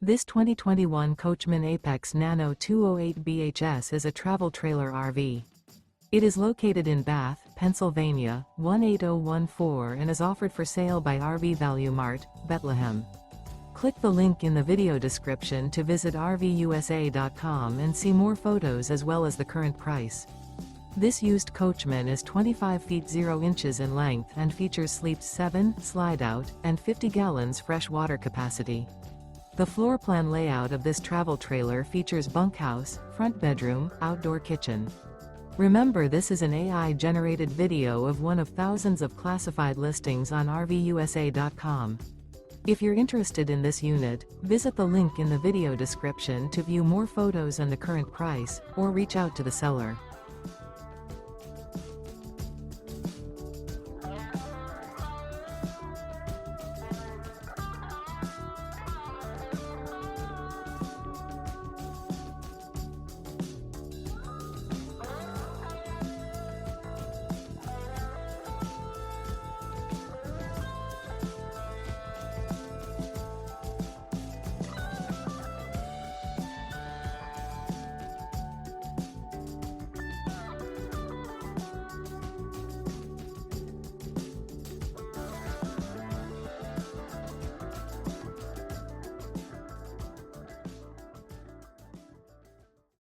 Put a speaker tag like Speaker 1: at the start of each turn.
Speaker 1: This 2021 Coachmen Apex Nano 208 BHS is a travel trailer RV. It is located in Bath, Pennsylvania, 18014 and is offered for sale by RV Value Mart, Behtlehem. Click the link in the video description to visit RVUSA.com and see more photos as well as the current price. This used Coachman is 25 feet 0 inches in length and features sleeps 7, Slideout, and 50 gallons fresh water capacity. The floor plan layout of this travel trailer features bunkhouse, front bedroom, outdoor kitchen. Remember, this is an AI-generated video of one of thousands of classified listings on RVUSA.com. If you're interested in this unit, visit the link in the video description to view more photos and the current price, or reach out to the seller.